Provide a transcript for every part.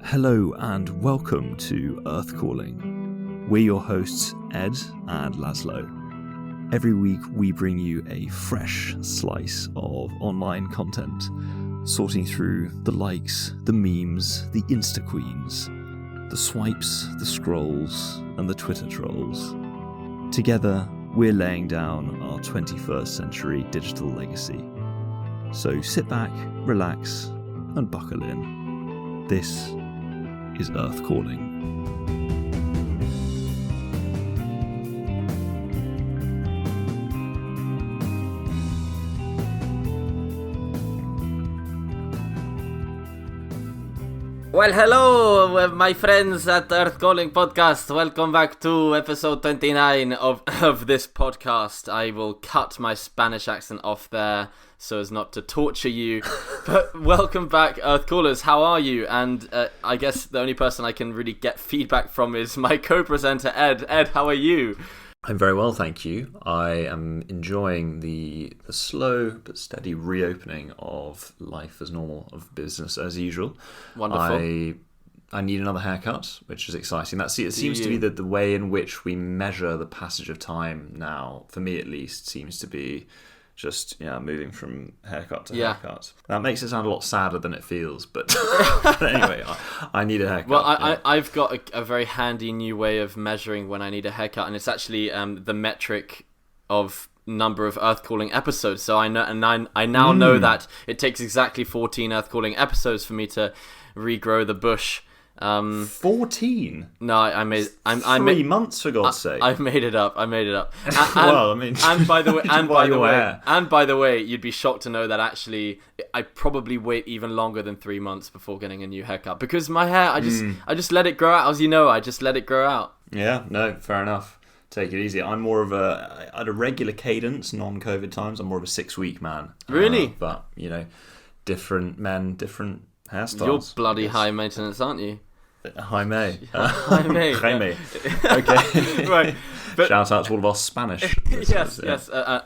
Hello and welcome to Earth Calling. We're your hosts, Ed and Lazlo. Every week we bring you a fresh slice of online content, sorting through the likes, the memes, the insta-Queens, the swipes, the scrolls, and the Twitter trolls. Together, we're laying down our 21st century digital legacy. So sit back, relax, and buckle in. This is Earth Calling. Well, hello, my friends at Earth Calling Podcast. Welcome back to episode 29 of this podcast. I will cut my Spanish accent off there so as not to torture you. But welcome back, Earth Callers. How are you? And I guess the only person I can really get feedback from is my co-presenter, Ed. Ed, how are you? I'm very well, thank you. I am enjoying the slow but steady reopening of life as normal, of business as usual. Wonderful. I need another haircut, which is exciting. It seems to be the way in which we measure the passage of time now, for me at least, seems to be just moving from haircut to haircut. That makes it sound a lot sadder than it feels, but anyway, I need a haircut. Well, I've got a very handy new way of measuring when I need a haircut, and it's actually the metric of number of Earth Calling episodes. So I know, and I now know that it takes exactly 14 Earth Calling episodes for me to regrow the bush. 14? No, I made 3 months, for God's sake. I made it up. And, well, I mean, and by the way, you'd be shocked to know that actually I probably wait even longer than 3 months before getting a new haircut, because my hair, I just let it grow out. As you know, I just let it grow out. Yeah, no, fair enough. Take it easy. I'm more of at a regular cadence, non-COVID times, I'm more of a 6-week man. Really? But, different men, different hairstyles. You're bloody high maintenance, aren't you? Jaime. Jaime. Jaime. Okay. Right. But, shout out to all of our Spanish. yes.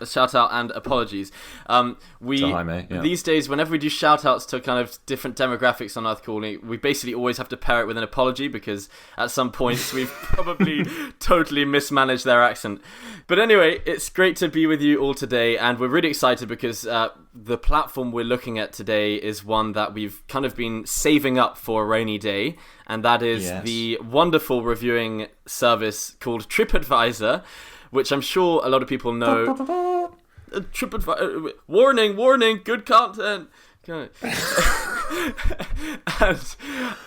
Shout out and apologies. To Jaime, yeah. These days, whenever we do shout outs to kind of different demographics on Earth Calling, we basically always have to pair it with an apology, because at some points we've probably totally mismanaged their accent. But anyway, it's great to be with you all today, and we're really excited because the platform we're looking at today is one that we've kind of been saving up for a rainy day, and that is the wonderful reviewing service called Tripadvisor, which I'm sure a lot of people know. Tripadvisor, warning, good content. And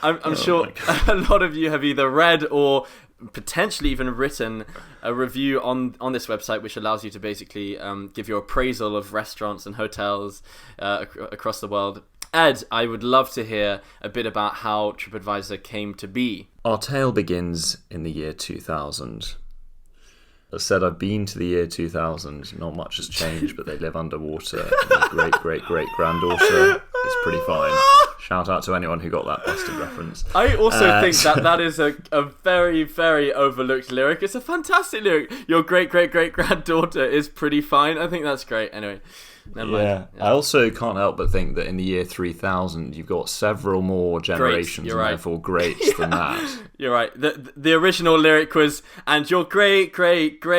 I'm sure a lot of you have either read or potentially even written a review on this website, which allows you to basically give your appraisal of restaurants and hotels across the world. Ed, I would love to hear a bit about how Tripadvisor came to be. Our tale begins in the year 2000. As said, I've been to the year 2000. Not much has changed, but they live underwater. My great-great-great-granddaughter is pretty fine. Shout out to anyone who got that busted reference. I also think that is a very, very overlooked lyric. It's a fantastic lyric. Your great-great-great-granddaughter is pretty fine. I think that's great. Anyway. Never mind. Yeah. I also can't help but think that in the year 3000, you've got several more generations and therefore greats than that. You're right. The original lyric was, and your great. It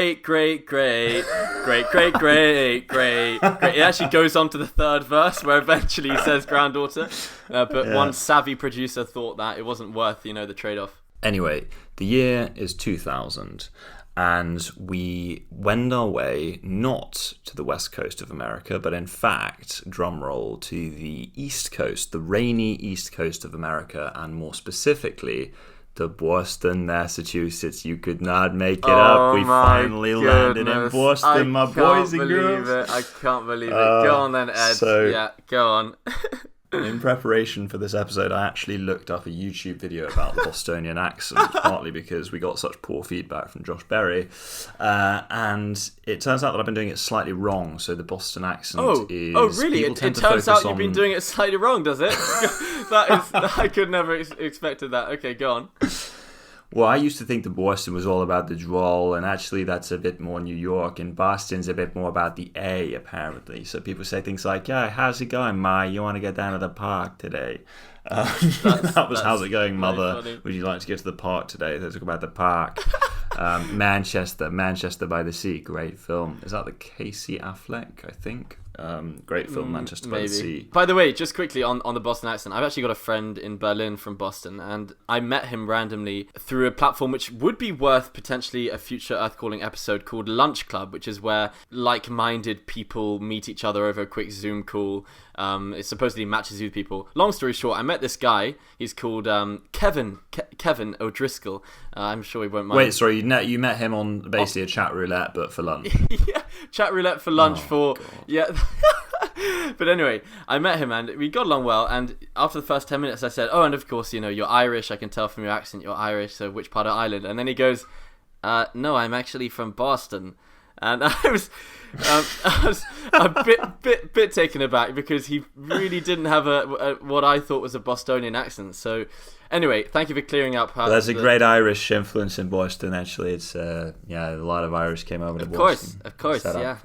actually goes on to the third verse, where eventually he says granddaughter. One savvy producer thought that it wasn't worth, the trade-off. Anyway, the year is 2000. And we wend our way not to the west coast of America, but in fact, drumroll, to the east coast, the rainy east coast of America, and more specifically, to Boston, Massachusetts. You could not make it up. We finally landed in Boston, my boys and girls. I can't believe it. Go on then, Ed. Go on. In preparation for this episode, I actually looked up a YouTube video about the Bostonian accent, partly because we got such poor feedback from Josh Berry, and it turns out that I've been doing it slightly wrong. So the Boston accent is... Oh, really? It turns out you've been doing it slightly wrong, does it? I could never expected that. Okay, go on. Well, I used to think that Boston was all about the drawl, and actually that's a bit more New York, and Boston's a bit more about the A, apparently. So people say things like, yeah, how's it going, Ma? You want to get down to the park today? That was how's it going, Mother? Funny. Would you like to get to the park today? Let's talk about the park. Manchester by the Sea, great film. Is that the Casey Affleck, I think? Great film, Manchester by the Sea. By the way, just quickly on the Boston accent, I've actually got a friend in Berlin from Boston, and I met him randomly through a platform which would be worth potentially a future Earth Calling episode called Lunch Club, which is where like-minded people meet each other over a quick Zoom call. It supposedly matches you with people. Long story short, I met this guy. He's called Kevin O'Driscoll. I'm sure he won't mind. Wait, sorry, you met him on basically a chat roulette, but for lunch. Yeah, chat roulette for lunch yeah. But anyway, I met him and we got along well. And after the first 10 minutes, I said, "Oh, and of course, you're Irish. I can tell from your accent you're Irish. So which part of Ireland?" And then he goes, "No, I'm actually from Boston." And I was a bit taken aback because he really didn't have a what I thought was a Bostonian accent. So anyway, thank you for clearing up. There's a great Irish influence in Boston. Actually, it's a lot of Irish came over to Boston. Of course, yeah.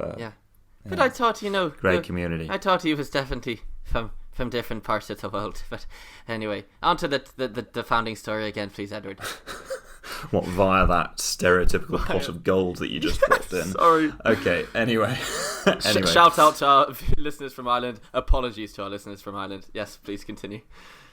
But I thought great community. I thought he was definitely from different parts of the world. But anyway, on to the founding story again, please, Edward. What, via that stereotypical pot of gold that you just dropped in? Sorry. Okay, anyway. Shout out to our listeners from Ireland. Apologies to our listeners from Ireland. Yes, please continue.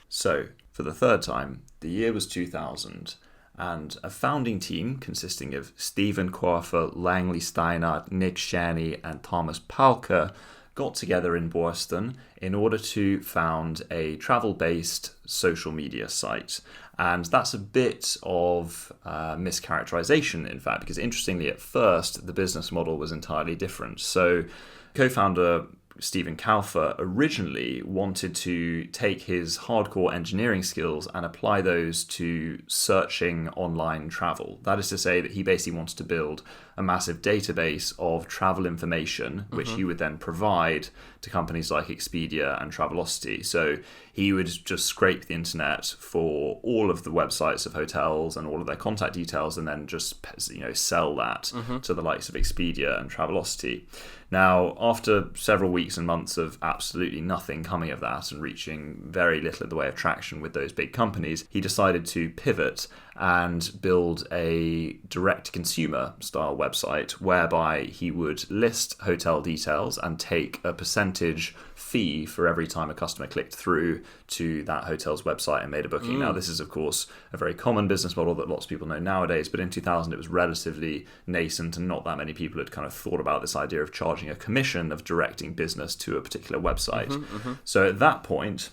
So, for the third time, the year was 2000, and a founding team consisting of Stephen Korfer, Langley Steinert, Nick Shaney, and Thomas Palker got together in Boston in order to found a travel-based social media site. And that's a bit of mischaracterization, in fact, because interestingly, at first, the business model was entirely different. So co-founder Stephen Kaufer originally wanted to take his hardcore engineering skills and apply those to searching online travel. That is to say that he basically wanted to build a massive database of travel information, which he would then provide to companies like Expedia and Travelocity. So he would just scrape the internet for all of the websites of hotels and all of their contact details, and then just sell that to the likes of Expedia and Travelocity. Now, after several weeks and months of absolutely nothing coming of that and reaching very little in the way of traction with those big companies, he decided to pivot and build a direct-to-consumer style website whereby he would list hotel details and take a percentage fee for every time a customer clicked through to that hotel's website and made a booking. Now, this is, of course, a very common business model that lots of people know nowadays, but in 2000 it was relatively nascent and not that many people had kind of thought about this idea of charging a commission of directing business to a particular website. So at that point,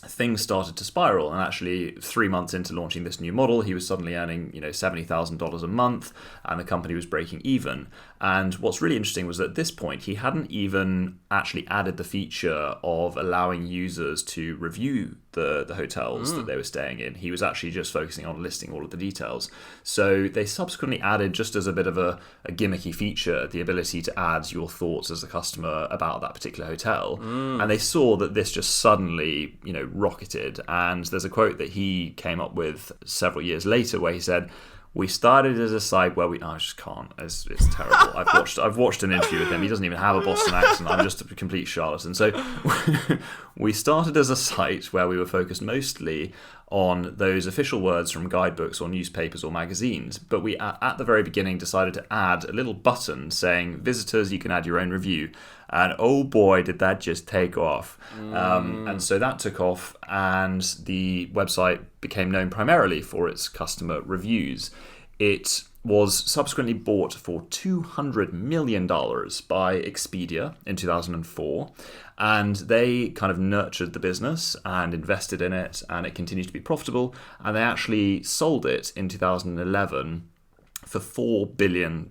things started to spiral, and actually 3 months into launching this new model, he was suddenly earning $70,000 a month, and the company was breaking even. And what's really interesting was that at this point he hadn't even actually added the feature of allowing users to review the hotels that they were staying in. He was actually just focusing on listing all of the details. So they subsequently added, just as a bit of a gimmicky feature, the ability to add your thoughts as a customer about that particular hotel. And they saw that this just suddenly rocketed. And there's a quote that he came up with several years later where he said, "We started as a site where I just can't. It's terrible. I've watched an interview with him. He doesn't even have a Boston accent. I'm just a complete charlatan." So we started as a site where we were focused mostly on those official words from guidebooks or newspapers or magazines. But we, at the very beginning, decided to add a little button saying, "Visitors, you can add your own review." And oh boy, did that just take off. And so that took off, and the website became known primarily for its customer reviews. It was subsequently bought for $200 million by Expedia in 2004. And they kind of nurtured the business and invested in it, and it continues to be profitable. And they actually sold it in 2011 for $4 billion.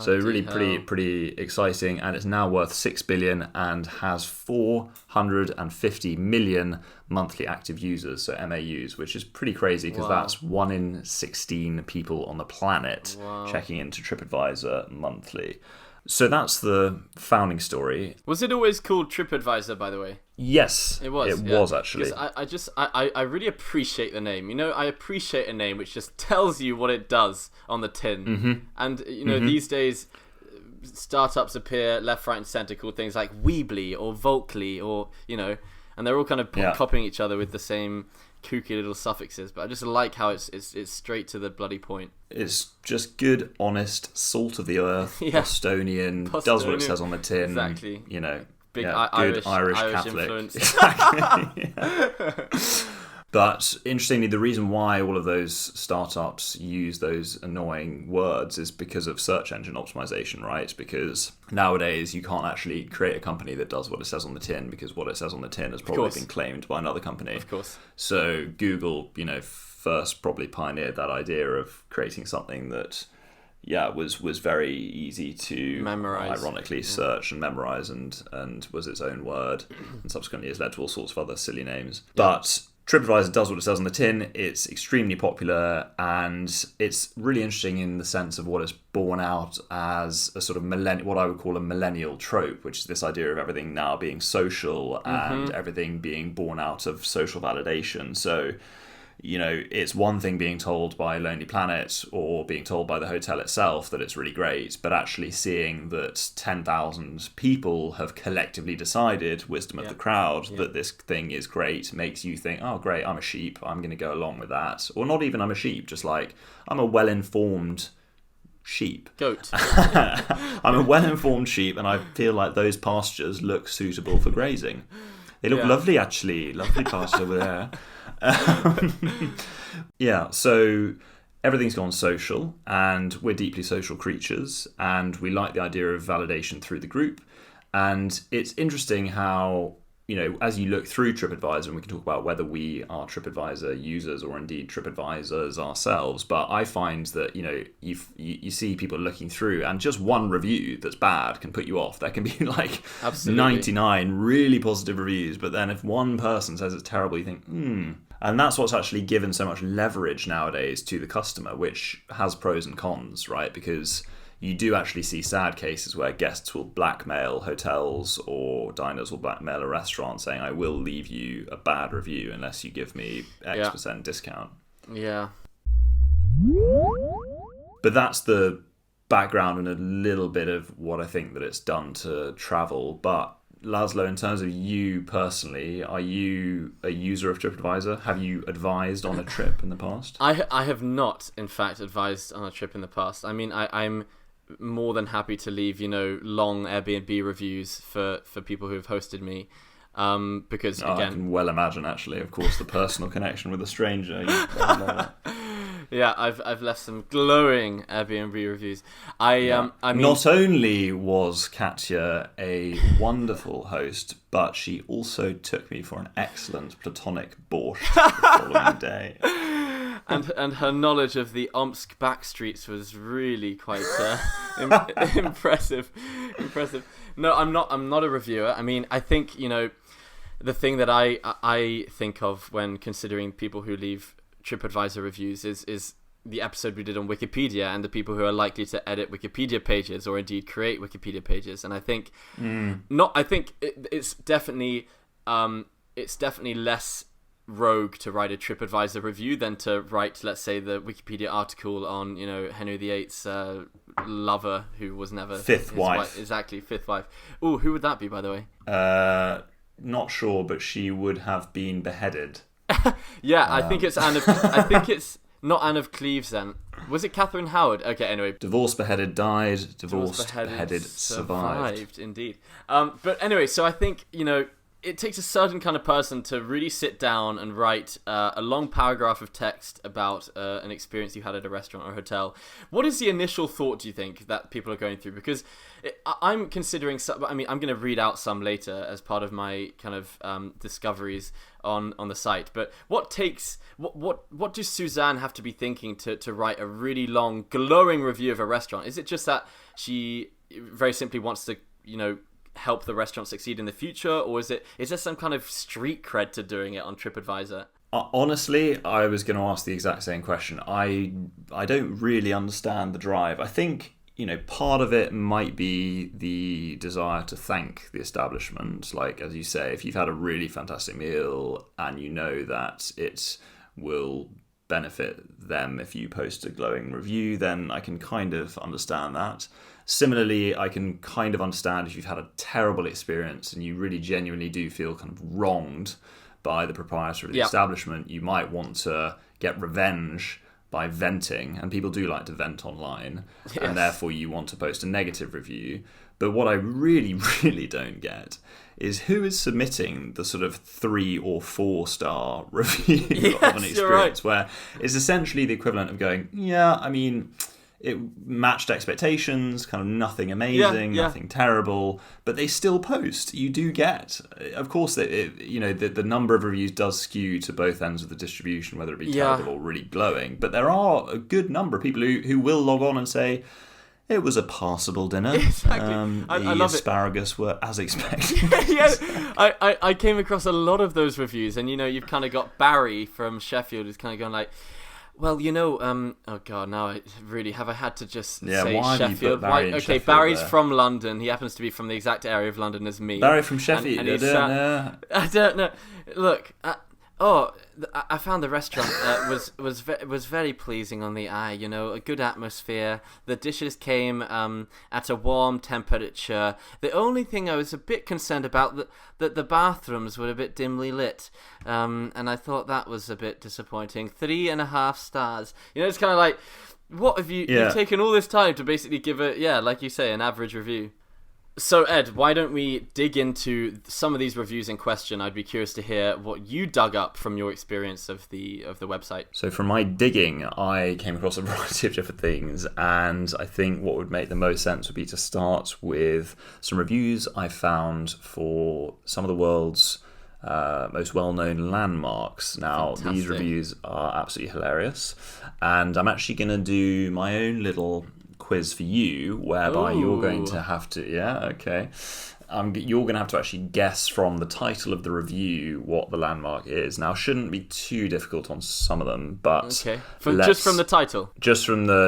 So really pretty exciting, and it's now worth $6 billion and has 450 million monthly active users, so MAUs, which is pretty crazy because that's 1 in 16 people on the planet checking into Tripadvisor monthly. So that's the founding story. Was it always called Tripadvisor, by the way? Yes, it was. It was actually. I really appreciate the name. I appreciate a name which just tells you what it does on the tin. Mm-hmm. And these days, startups appear left, right, and center called things like Weebly or Volkly, or and they're all kind of copying each other with the same kooky little suffixes. But I just like how it's straight to the bloody point. It's just good, honest, salt of the earth, Bostonian, does what it says on the tin. Exactly. Big good Irish Catholic. Influence. Exactly. But interestingly, the reason why all of those startups use those annoying words is because of search engine optimization, right? Because nowadays you can't actually create a company that does what it says on the tin, because what it says on the tin has probably been claimed by another company. Of course. So Google, first probably pioneered that idea of creating something that was very easy to memorize, ironically search and memorize, and was its own word, and subsequently has led to all sorts of other silly names. But TripAdvisor does what it says on the tin. It's extremely popular, and it's really interesting in the sense of what it's born out as a sort of what I would call a millennial trope, which is this idea of everything now being social and everything being born out of social validation. So it's one thing being told by Lonely Planet or being told by the hotel itself that it's really great, but actually seeing that 10,000 people have collectively decided, wisdom of the crowd, that this thing is great, makes you think, oh, great, I'm a sheep, I'm going to go along with that. Or not even I'm a sheep, just like, I'm a well-informed sheep. Goat. I'm a well-informed sheep, and I feel like those pastures look suitable for grazing. They look lovely, actually. Lovely pastures over there. So everything's gone social, and we're deeply social creatures, and we like the idea of validation through the group. And it's interesting how, as you look through TripAdvisor, and we can talk about whether we are TripAdvisor users or indeed TripAdvisors ourselves, but I find that, you see people looking through, and just one review that's bad can put you off. There can be like Absolutely. 99 really positive reviews, but then if one person says it's terrible, you think, And that's what's actually given so much leverage nowadays to the customer, which has pros and cons, right? Because you do actually see sad cases where guests will blackmail hotels or diners will blackmail a restaurant saying, I will leave you a bad review unless you give me X% discount. Yeah. But that's the background and a little bit of what I think that it's done to travel. But Lazlo, in terms of you personally, are you a user of TripAdvisor? Have you advised on a trip in the past? I have not, in fact, advised on a trip in the past. I mean, I'm more than happy to leave, long Airbnb reviews for people who have hosted me. Because again, I can well imagine, actually, of course, the personal connection with a stranger. Yeah, I've left some glowing Airbnb reviews. I mean, not only was Katya a wonderful host, but she also took me for an excellent platonic borscht the following day. And her knowledge of the Omsk back streets was really quite impressive. No, I'm not a reviewer. I mean, I think the thing that I think of when considering people who leave TripAdvisor reviews is the episode we did on Wikipedia and the people who are likely to edit Wikipedia pages or indeed create Wikipedia pages. And I think it's definitely less rogue to write a TripAdvisor review than to write, let's say, the Wikipedia article on Henry VIII's lover who was never fifth wife. Exactly, fifth wife. Oh, who would that be, by the way? Not sure, but she would have been beheaded. Yeah, I think it's Anne of. I think it's not Anne of Cleves. Then was it Catherine Howard? Okay, anyway. Divorced, beheaded, died. Divorced, beheaded, survived. Indeed. But anyway, so I think it takes a certain kind of person to really sit down and write a long paragraph of text about an experience you had at a restaurant or a hotel. What is the initial thought, do you think, that people are going through? Because I'm considering some, I'm going to read out some later as part of my kind of discoveries on the site. But what does Suzanne have to be thinking to write a really long, glowing review of a restaurant? Is it just that she very simply wants to, help the restaurant succeed in the future, or is there some kind of street cred to doing it on TripAdvisor? Honestly, I was going to ask the exact same question. I don't really understand the drive. I think part of it might be the desire to thank the establishment. Like, as you say, if you've had a really fantastic meal and you know that it will benefit them if you post a glowing review, then I can kind of understand that. Similarly, I can kind of understand if you've had a terrible experience and you really genuinely do feel kind of wronged by the proprietor of the establishment, you might want to get revenge by venting, and people do like to vent online, and therefore you want to post a negative review. But what I really, really don't get is who is submitting the sort of 3 or 4 star review of an experience where it's essentially the equivalent of going, it matched expectations, kind of nothing amazing, nothing terrible, but they still post. You do get, of course, the number of reviews does skew to both ends of the distribution, whether it be terrible or really glowing. But there are a good number of people who will log on and say, it was a passable dinner. Exactly. I love asparagus were as expected. I came across a lot of those reviews, and you've kind of got Barry from Sheffield who's kind of going like, well, oh god, now have I had to just say Sheffield? Sheffield Barry's there? From London. He happens to be from the exact area of London as me. Barry from Sheffield. And I don't know. Look, I found the restaurant was very pleasing on the eye. A good atmosphere. The dishes came at a warm temperature. The only thing I was a bit concerned about that the bathrooms were a bit dimly lit, and I thought that was a bit disappointing. 3.5 stars. It's kind of like, what have you? You've taken all this time to basically give it, like you say, an average review. So, Ed, why don't we dig into some of these reviews in question? I'd be curious to hear what you dug up from your experience of the website. So from my digging, I came across a variety of different things, and I think what would make the most sense would be to start with some reviews I found for some of the world's most well-known landmarks. Now, these reviews are absolutely hilarious, and I'm actually going to do my own little quiz for you, whereby you're going to have to you're going to have to actually guess from the title of the review what the landmark is. Now, shouldn't be too difficult on some of them, but just from the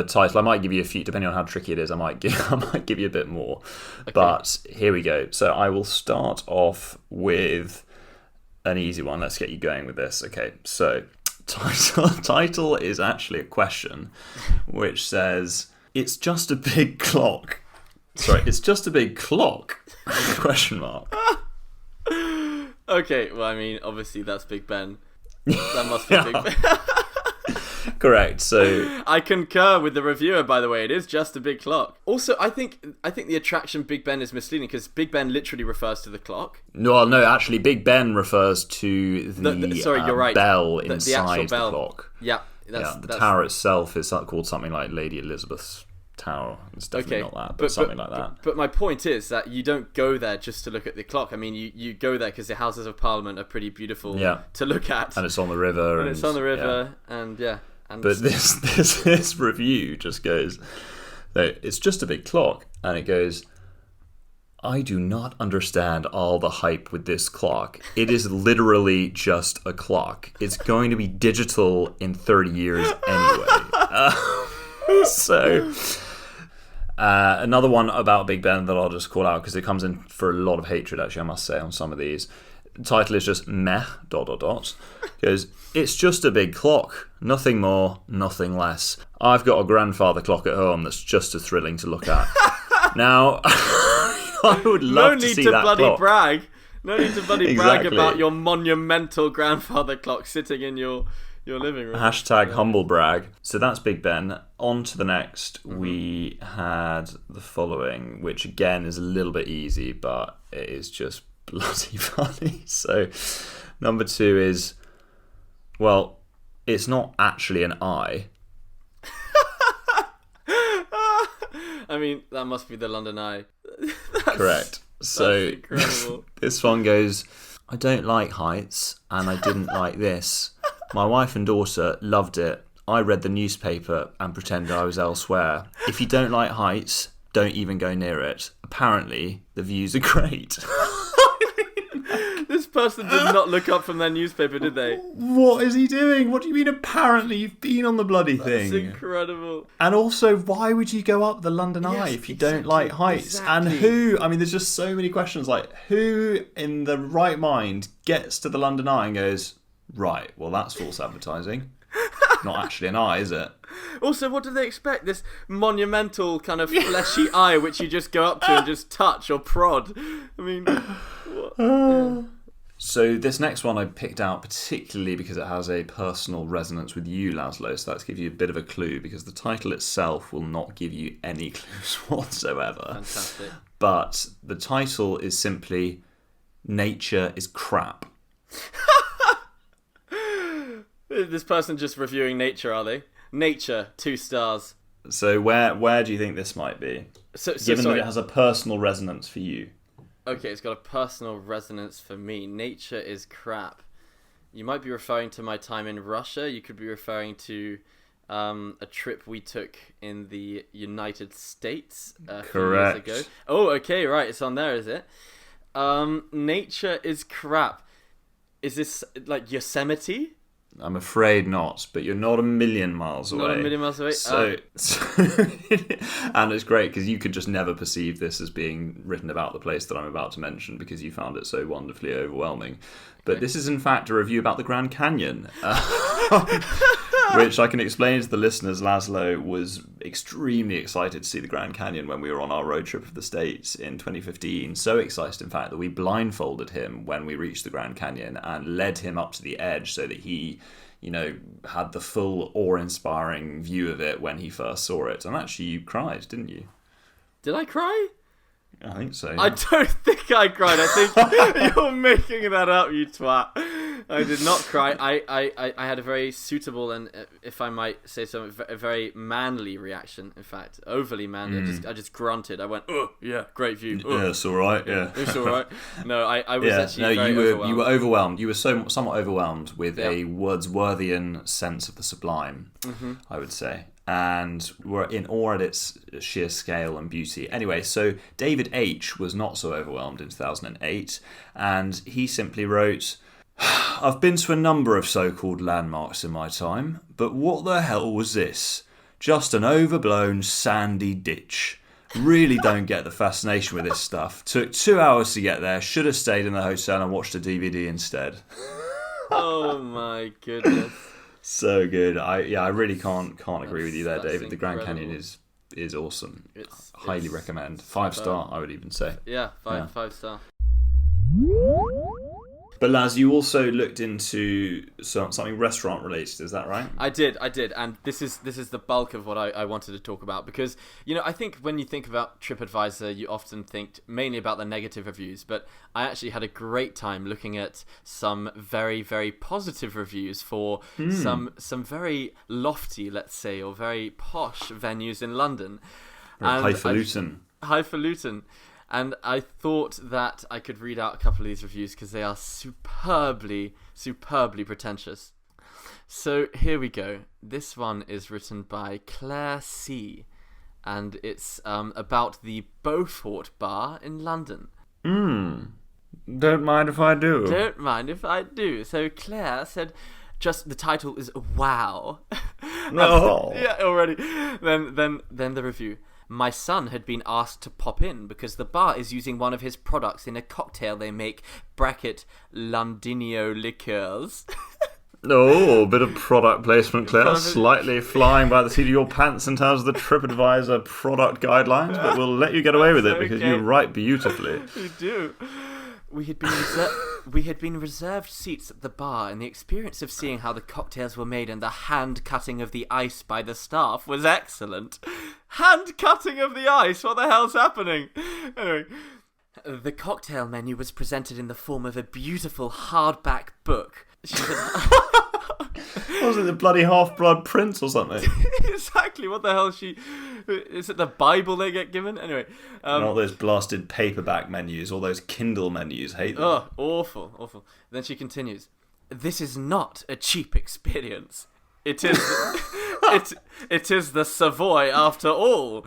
title, I might give you a few, depending on how tricky it is. I might give you a bit more. But here we go. So I will start off with an easy one. Let's get you going with this. Okay, so title is actually a question which says, it's just a big clock. Sorry, it's just a big clock? Question mark. Okay, well, I mean, obviously that's Big Ben. That must be Big Ben. Correct. So I concur with the reviewer, by the way. It is just a big clock. Also, I think the attraction Big Ben is misleading, because Big Ben literally refers to the clock. No, actually, Big Ben refers to the sorry, you're right. bell the inside actual bell. the clock. Yeah. The tower itself is called something like Lady Elizabeth's Tower. It's definitely not that, but something like that. But my point is that you don't go there just to look at the clock. I mean, you go there because the Houses of Parliament are pretty beautiful to look at. And it's on the river. But this review just goes, it's just a big clock, and it goes, I do not understand all the hype with this clock. It is literally just a clock. It's going to be digital in 30 years anyway. Another one about Big Ben that I'll just call out, because it comes in for a lot of hatred, actually, I must say, on some of these. The title is just meh, ... Goes, it's just a big clock. Nothing more, nothing less. I've got a grandfather clock at home that's just as thrilling to look at. Now, I would love to see that clock. No need to bloody brag about your monumental grandfather clock sitting in your living room. Hashtag humble brag. So that's Big Ben. On to the next. We had the following, which again is a little bit easy, but it is just bloody funny. So number 2 is, well, it's not actually an eye. I mean, that must be the London Eye. Correct. So incredible. This one goes, I don't like heights, and I didn't like this. My wife and daughter loved it. I read the newspaper and pretended I was elsewhere. If you don't like heights, don't even go near it. Apparently, the views are great. This person did not look up from their newspaper, did they? What is he doing? What do you mean apparently? You've been on the bloody thing. That's incredible. And also, why would you go up the London Eye if you don't like heights? And who, I mean, there's just so many questions, like, who in the right mind gets to the London Eye and goes, right, well, that's false advertising. Not actually an eye, is it? Also, what do they expect? This monumental kind of fleshy eye which you just go up to and just touch or prod. I mean, what? Yeah. So this next one I picked out particularly because it has a personal resonance with you, Lazlo. So that's give you a bit of a clue, because the title itself will not give you any clues whatsoever. Fantastic. But the title is simply Nature is Crap. This person just reviewing Nature, are they? Nature, 2 stars. So where do you think this might be? Given that it has a personal resonance for you. Okay, it's got a personal resonance for me. Nature is crap. You might be referring to my time in Russia. You could be referring to a trip we took in the United States a few years ago. Oh, okay, right. It's on there, is it? Nature is crap. Is this like Yosemite? I'm afraid not, but you're not a million miles away. Not a million miles away? So and it's great because you could just never perceive this as being written about the place that I'm about to mention because you found it so wonderfully overwhelming. But this is in fact a review about the Grand Canyon, which I can explain to the listeners. Lazlo was extremely excited to see the Grand Canyon when we were on our road trip of the States in 2015. So excited, in fact, that we blindfolded him when we reached the Grand Canyon and led him up to the edge so that he, you know, had the full awe-inspiring view of it when he first saw it. And actually, you cried, didn't you? Did I cry? I think so. Yeah. I don't think I cried. I think you're making that up, you twat. I did not cry. I had a very suitable and, if I might say so, a very manly reaction. In fact, overly manly. I just grunted. I went, "Oh, yeah, great view." Oh. Yeah, it's all right. Yeah, it's all right. No, I was actually very overwhelmed. You were overwhelmed. You were somewhat overwhelmed with a Wordsworthian sense of the sublime. Mm-hmm. I would say. And we're in awe at its sheer scale and beauty. Anyway, so David H. was not so overwhelmed in 2008, and he simply wrote, I've been to a number of so-called landmarks in my time, but what the hell was this? Just an overblown sandy ditch. Really don't get the fascination with this stuff. Took 2 hours to get there, should have stayed in the hotel and watched a DVD instead. Oh my goodness. So good. I really can't agree with you there, David. Incredible. The Grand Canyon is awesome. Highly recommend. 5-star, I would even say. Yeah, 5 star. But Laz, you also looked into something restaurant related, is that right? I did, and this is the bulk of what I wanted to talk about, because, you know, I think when you think about Tripadvisor, you often think mainly about the negative reviews, but I actually had a great time looking at some very, very positive reviews for some very lofty, let's say, or very posh venues in London. Highfalutin. Highfalutin. And I thought that I could read out a couple of these reviews because they are superbly pretentious. So here we go. This one is written by Claire C. And it's about the Beaufort Bar in London. Don't mind if I do. Don't mind if I do. So Claire said, just the title is wow. No. Yeah, already. Then the review. My son had been asked to pop in because the bar is using one of his products in a cocktail they make, bracket, Londinio liqueurs. Oh, a bit of product placement, Claire. Slightly flying by the seat of your pants in terms of the TripAdvisor product guidelines, but we'll let you get away with it because you write beautifully. You do. We had been reserved seats at the bar, and the experience of seeing how the cocktails were made and the hand cutting of the ice by the staff was excellent. Hand cutting of the ice? What the hell's happening? Anyway, the cocktail menu was presented in the form of a beautiful hardback book. Was it the bloody Half-Blood Prince or something? Exactly. What the hell is she? Is it the Bible they get given? Anyway. All those blasted paperback menus, all those Kindle menus, hate them. Oh, awful. Then she continues. This is not a cheap experience. It is it is the Savoy after all.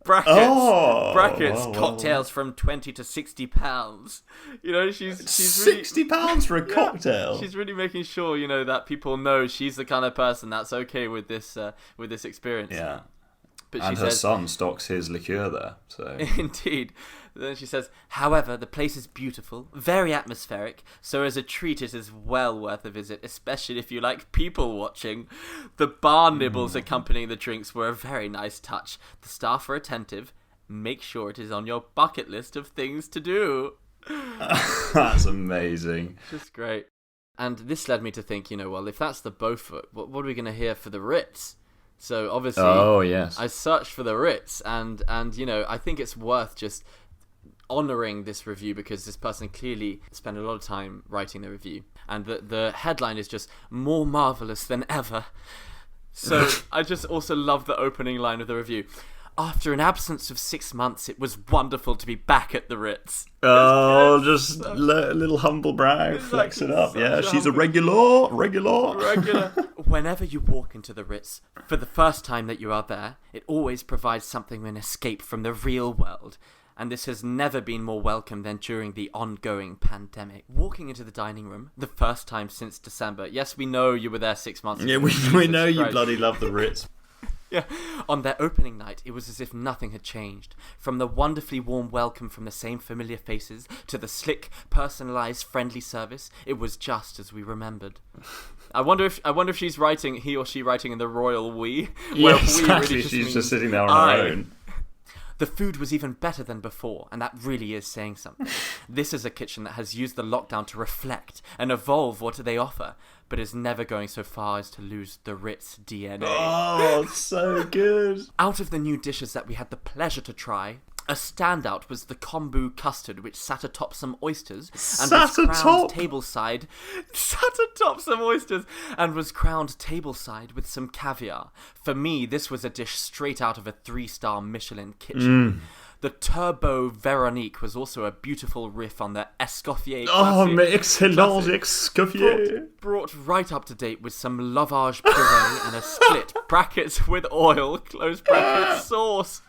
brackets whoa. cocktails from 20 to 60 pounds. You know, she's really, £60 for a cocktail. she's really making sure, you know, that people know she's the kind of person that's okay with this experience. Yeah. But And she her says, son stocks his liqueur there. So indeed. Then she says, however, the place is beautiful, very atmospheric, so as a treat it is well worth a visit, especially if you like people watching. The bar nibbles accompanying the drinks were a very nice touch. The staff are attentive. Make sure it is on your bucket list of things to do. that's amazing. Just great. And this led me to think, you know, well, if that's the Beaufort, what are we going to hear for the Ritz? So obviously, Oh, yes. I searched for the Ritz, and you know, I think it's worth just honouring this review because this person clearly spent a lot of time writing the review, and the headline is just more marvellous than ever. So I just also love the opening line of the review. After an absence of 6 months, it was wonderful to be back at the Ritz. Oh, just a little humble brag, flex it up. Yeah, she's a regular. Whenever you walk into the Ritz, for the first time that you are there, it always provides something of an escape from the real world. And this has never been more welcome than during the ongoing pandemic. Walking into the dining room, the first time since December. Yes, we know you were there 6 months ago. Yeah, we know you bloody love the Ritz. Yeah. On their opening night, it was as if nothing had changed. From the wonderfully warm welcome from the same familiar faces to the slick, personalised, friendly service, it was just as we remembered. I wonder if she's writing, he or she writing in the royal we. Yeah, where we exactly. really She's means just sitting there on I. her own. The food was even better than before, and that really is saying something. This is a kitchen that has used the lockdown to reflect and evolve what they offer, but is never going so far as to lose the Ritz DNA. Oh, so good. Out of the new dishes that we had the pleasure to try, a standout was the kombu custard, which sat atop some oysters and was crowned tableside with some caviar. For me, this was a dish straight out of a 3-star Michelin kitchen. The Turbo Veronique was also a beautiful riff on the Escoffier classic. Oh, mais excellent Escoffier. Brought right up to date with some lavage puree and a split brackets with oil, close brackets sauce.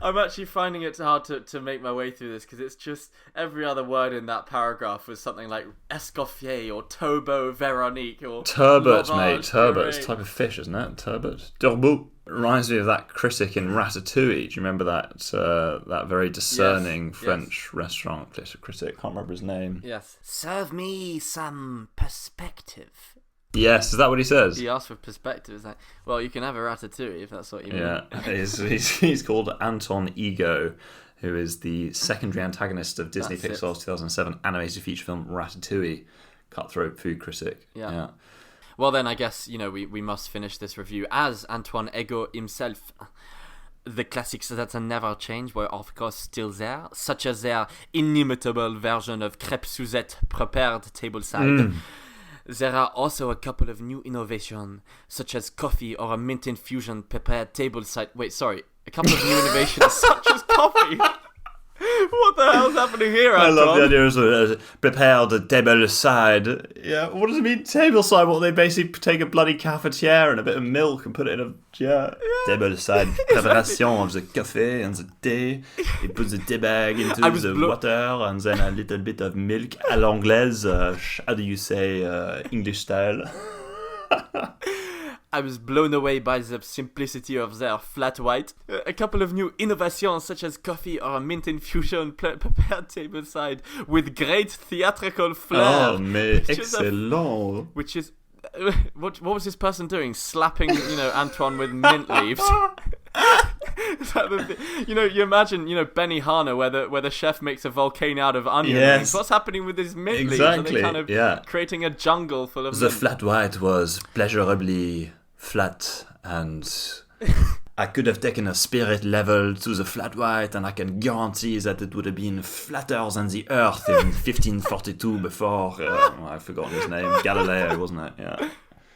I'm actually finding it hard to make my way through this because it's just every other word in that paragraph was something like Escoffier or Turbo Veronique or Turbot, mate. Turbot. puree. It's a type of fish, isn't it? Turbot. Turbo. Reminds me of that critic in Ratatouille. Do you remember that very discerning French restaurant critic? Can't remember his name. Yes. Serve me some perspective. Yes, is that what he says? He asked for perspective. It's like, well, you can have a ratatouille if that's what you mean. Yeah, he's called Anton Ego, who is the secondary antagonist of Disney That's Pixar's 2007 animated feature film Ratatouille, cutthroat food critic. Yeah. Well, then I guess, you know, we must finish this review as Antoine Ego himself. The classics that never change were of course still there, such as their inimitable version of crêpe Suzette prepared tableside. There are also a couple of new innovations, such as coffee or a mint infusion prepared tableside. Wait, sorry. A couple of new innovations, such as coffee. What the hell's happening here, Anton? I love the idea of prepared tableside. Yeah, what does it mean, tableside? Well, they basically take a bloody cafetiere and a bit of milk and put it in a tableside preparation of the coffee and the tea. He puts the tea bag into the water and then a little bit of milk à l'anglaise. How do you say English style? I was blown away by the simplicity of their flat white. A couple of new innovations such as coffee or a mint infusion prepared tableside with great theatrical flair. Oh, mais excellent. Which is... What was this person doing? Slapping, you know, Antoine with mint leaves? Is that the thing? You know, you imagine, you know, Benihana where the chef makes a volcano out of onion rings. What's happening with these mint leaves? Are they kind of creating a jungle full of The flat white was pleasurably flat, and I could have taken a spirit level to the flat white, and I can guarantee that it would have been flatter than the earth in 1542 before I've forgotten his name, Galileo, wasn't it? Yeah.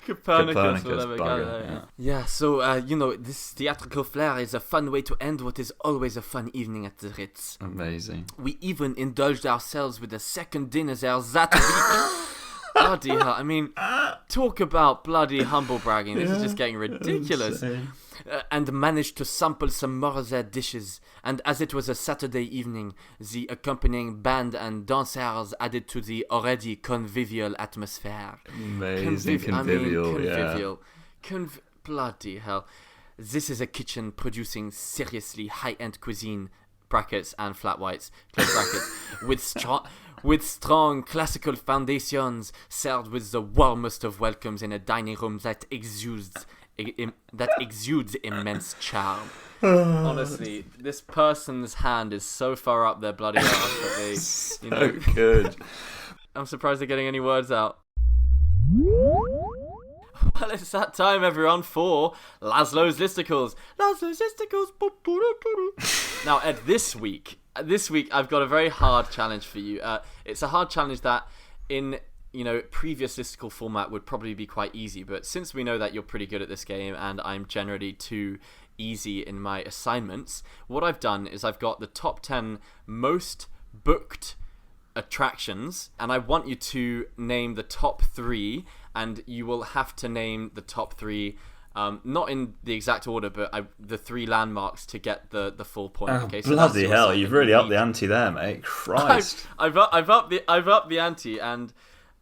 Copernicus whatever, Galileo. Yeah, so, you know, this theatrical flair is a fun way to end what is always a fun evening at the Ritz. Amazing. We even indulged ourselves with a second dinner there that week. Bloody hell. I mean, talk about bloody humble bragging. This is just getting ridiculous. Insane. and managed to sample some more of their dishes. And as it was a Saturday evening, the accompanying band and dancers added to the already convivial atmosphere. Amazing, convivial. Bloody hell. This is a kitchen producing seriously high-end cuisine, brackets and flat whites, close brackets, with strong classical foundations, served with the warmest of welcomes in a dining room that exudes immense charm. Honestly, this person's hand is so far up their bloody arse that they, good. I'm surprised they're getting any words out. Well, it's that time, everyone, for Lazlo's Listicles. Lazlo's Listicles. Now, Ed, this week I've got a very hard challenge for you. It's a hard challenge that in previous listicle format would probably be quite easy, but since we know that you're pretty good at this game and I'm generally too easy in my assignments, what I've done is I've got the top 10 most booked attractions, and I want you to name the top 3, and you will have to name the top 3 not in the exact order, but the 3 landmarks to get the full point. Oh, okay, so bloody hell! You've really upped the ante there, mate. Christ! I've upped the ante, and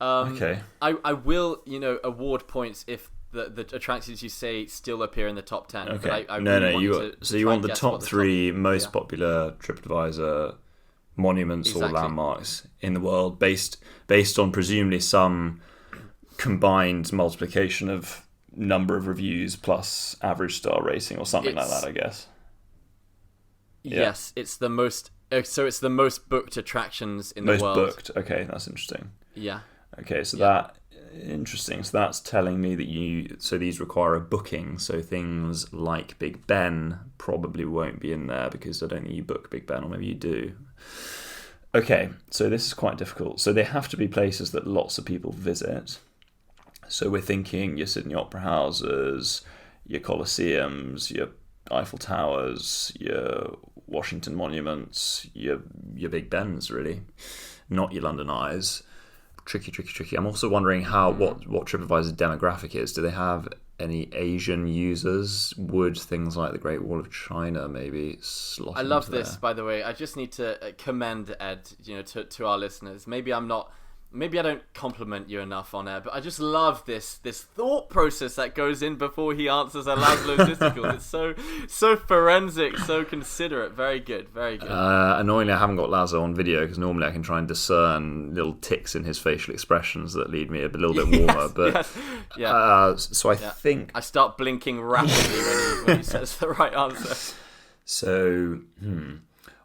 okay. I will award points if the attractions you say still appear in the top 10. Okay. But you want the top 3 most popular TripAdvisor monuments or landmarks in the world, based on presumably some combined multiplication of number of reviews plus average star rating or something like that, I guess. Yes, it's the most. So it's the most booked attractions in the world. Most booked. Okay, that's interesting. Yeah. Okay, so that interesting. So that's telling me that these require a booking. So things like Big Ben probably won't be in there because I don't think you book Big Ben, or maybe you do. Okay, so this is quite difficult. So they have to be places that lots of people visit. So we're thinking your Sydney Opera Houses, your Colosseums, your Eiffel Towers, your Washington Monuments, your Big Bens, really, not your London Eyes. Tricky. I'm also wondering what TripAdvisor's demographic is. Do they have any Asian users? Would things like the Great Wall of China maybe slot I love into this, there? by the way. I just need to commend Ed, to our listeners. Maybe I don't compliment you enough on air, but I just love this thought process that goes in before he answers a Lazlo's listicle. It's so forensic, so considerate. Very good, very good. Annoyingly, I haven't got Lazlo on video because normally I can try and discern little ticks in his facial expressions that lead me a little bit warmer. So I think I start blinking rapidly when he says the right answer. So,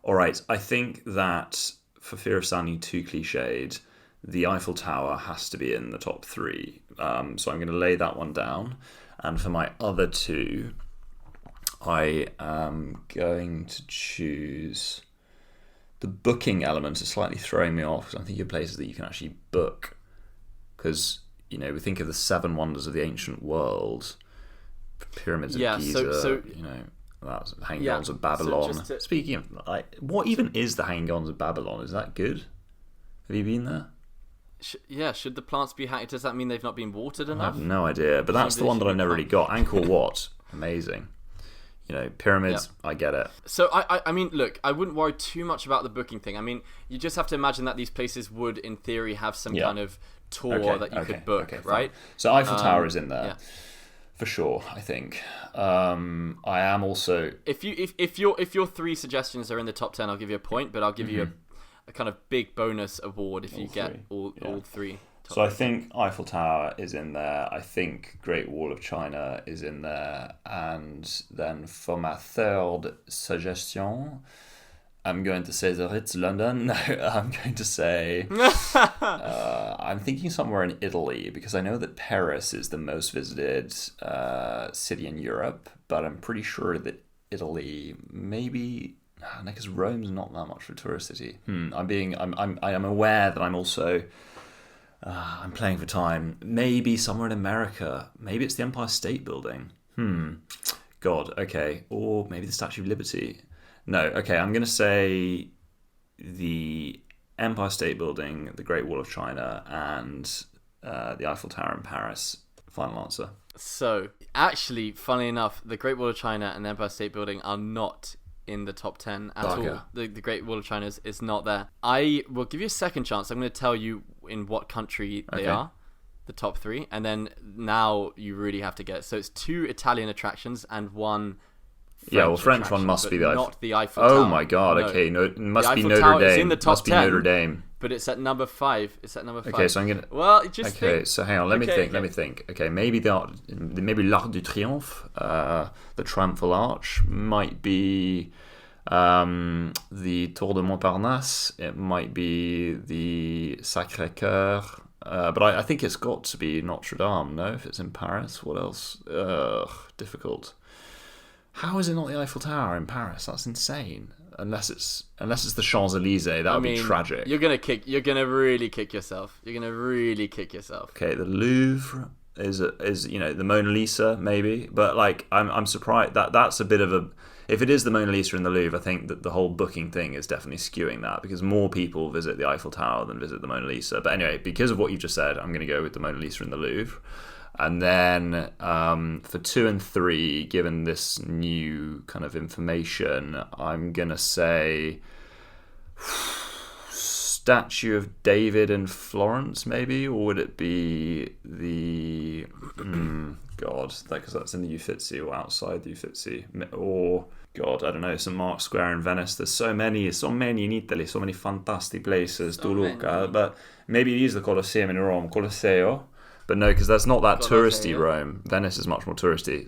all right. I think that for fear of sounding too cliched, the Eiffel Tower has to be in the top 3. So I'm going to lay that one down. And for my other 2, I am going to choose... The booking element is slightly throwing me off because I'm thinking of places that you can actually book. Because, we think of the 7 wonders of the ancient world. Pyramids of Giza, that's Hanging Gardens of Babylon. Speaking of, what even is the Hanging Gardens of Babylon? Is that good? Have you been there? Should the plants be hacked? Does that mean they've not been watered enough? I have no idea, but that's the one that I've never really got. Angkor Wat, amazing. Pyramids, I get it. So, I mean, look, I wouldn't worry too much about the booking thing. I mean, you just have to imagine that these places would, in theory, have some kind of tour that you could book, right? Fine. So Eiffel Tower is in there. For sure, I think. I am also... If your 3 suggestions are in the top 10, I'll give you a point, but I'll give you a kind of big bonus award if you get all 3. So I think Eiffel Tower is in there. I think Great Wall of China is in there. And then for my 3rd suggestion, I'm going to say the Ritz London. No, I'm going to say... I'm thinking somewhere in Italy, because I know that Paris is the most visited city in Europe, but I'm pretty sure that Italy maybe... Because Rome's not that much of a tourist city. I'm aware that I'm also... I'm playing for time. Maybe somewhere in America. Maybe it's the Empire State Building. God, okay. Or maybe the Statue of Liberty. No, okay, I'm going to say the Empire State Building, the Great Wall of China, and the Eiffel Tower in Paris. Final answer. So, actually, funnily enough, the Great Wall of China and the Empire State Building are not in the top 10 at all. The Great Wall of China is not there. I will give you a second chance. I'm going to tell you in what country they are, the top 3, and then now you really have to guess. So it's 2 Italian attractions and 1 French French one must be the Eiffel. Not the Eiffel Tower. Oh my god, okay. No, it must be Notre Dame. It's in the top 10, Notre Dame. But it's at number 5. Okay, so I'm gonna. Well, just okay. think. So hang on, let me think. Okay, maybe l'Arc de Triomphe, the Triumphal Arch, might be the Tour de Montparnasse. It might be the Sacré-Cœur. But I think it's got to be Notre Dame. No, if it's in Paris, what else? Difficult. How is it not the Eiffel Tower in Paris? That's insane. Unless it's the Champs-Élysées, that would be tragic. You're gonna really kick yourself. Okay, the Louvre is the Mona Lisa maybe, but like I'm surprised that's a bit of a. If it is the Mona Lisa in the Louvre, I think that the whole booking thing is definitely skewing that, because more people visit the Eiffel Tower than visit the Mona Lisa. But anyway, because of what you just said, I'm going to go with the Mona Lisa in the Louvre. And then for 2 and 3, given this new kind of information, I'm going to say Statue of David in Florence, maybe? Or would it be the... God, because that's in the Uffizi or outside the Uffizi. Or, God, I don't know, St. Mark's Square in Venice. There's so many in Italy, so many fantastic places to look at. But maybe it is the Colosseum in Rome, Colosseo. But no, because that's not that touristy Rome. Venice is much more touristy.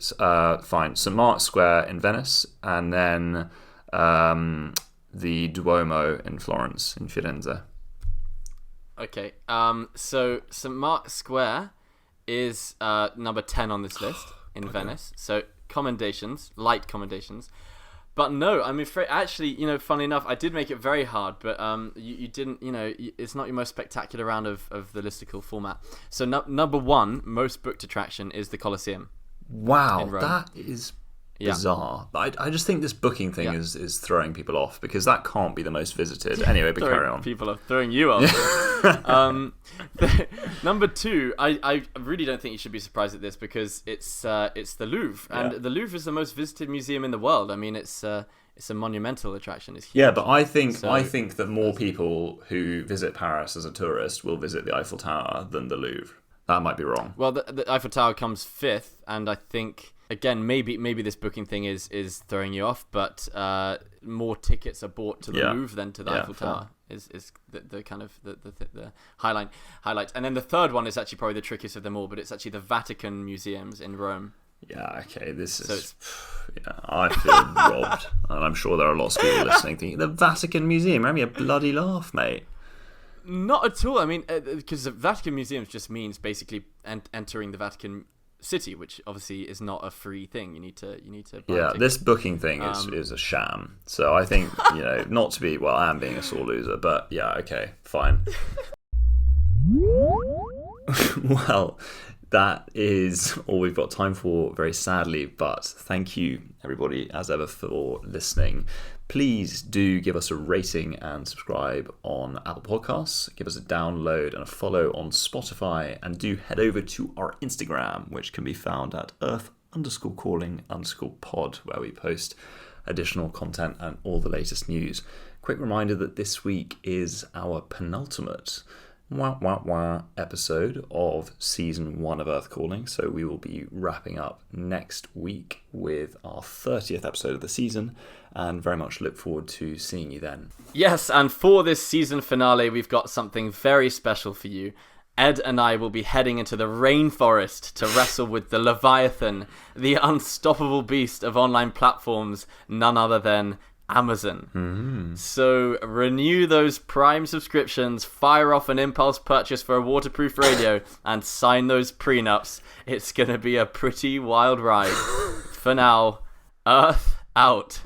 Fine. St. Mark's Square in Venice, and then the Duomo in Florence, in Firenze. Okay. So St. Mark's Square is number 10 on this list in Venice. So light commendations. But no, I'm afraid, actually, funny enough, I did make it very hard, but you didn't, it's not your most spectacular round of the listicle format. So number 1, most booked attraction, is the Colosseum. Wow, that is bizarre. Yeah. I just think this booking thing is throwing people off, because that can't be the most visited. Anyway, but carry on. People are throwing you off. Number 2, I really don't think you should be surprised at this, because it's the Louvre, and the Louvre is the most visited museum in the world. I mean, it's a monumental attraction. It's huge. Yeah, but I think that more people who visit Paris as a tourist will visit the Eiffel Tower than the Louvre. That might be wrong. Well, the Eiffel Tower comes 5th, and I think, again, maybe this booking thing is throwing you off, but more tickets are bought to the Louvre than to the Eiffel Tower. Is the kind of the highlight. And then the third one is actually probably the trickiest of them all, but it's actually the Vatican museums in Rome. Yeah, okay, I feel robbed, and I'm sure there are lots of people listening thinking, the Vatican Museum, make me a bloody laugh, mate. Not at all. I mean, because the Vatican Museums just means basically entering the Vatican City, which obviously is not a free thing. You need to buy this booking thing is a sham. So I think, not to be, I am being a sore loser, but yeah, okay, fine. Well, that is all we've got time for, very sadly, but thank you everybody as ever for listening. Please do give us a rating and subscribe on Apple Podcasts. Give us a download and a follow on Spotify. And do head over to our Instagram, which can be found at earth_calling_pod, where we post additional content and all the latest news. Quick reminder that this week is our penultimate episode of season 1 of Earth Calling. So we will be wrapping up next week with our 30th episode of the season, and very much look forward to seeing you then. Yes, and for this season finale, we've got something very special for you. Ed and I will be heading into the rainforest to wrestle with the Leviathan, the unstoppable beast of online platforms, none other than Amazon. So renew those Prime subscriptions, fire off an impulse purchase for a waterproof radio, and sign those prenups. It's going to be a pretty wild ride. For now, Earth out.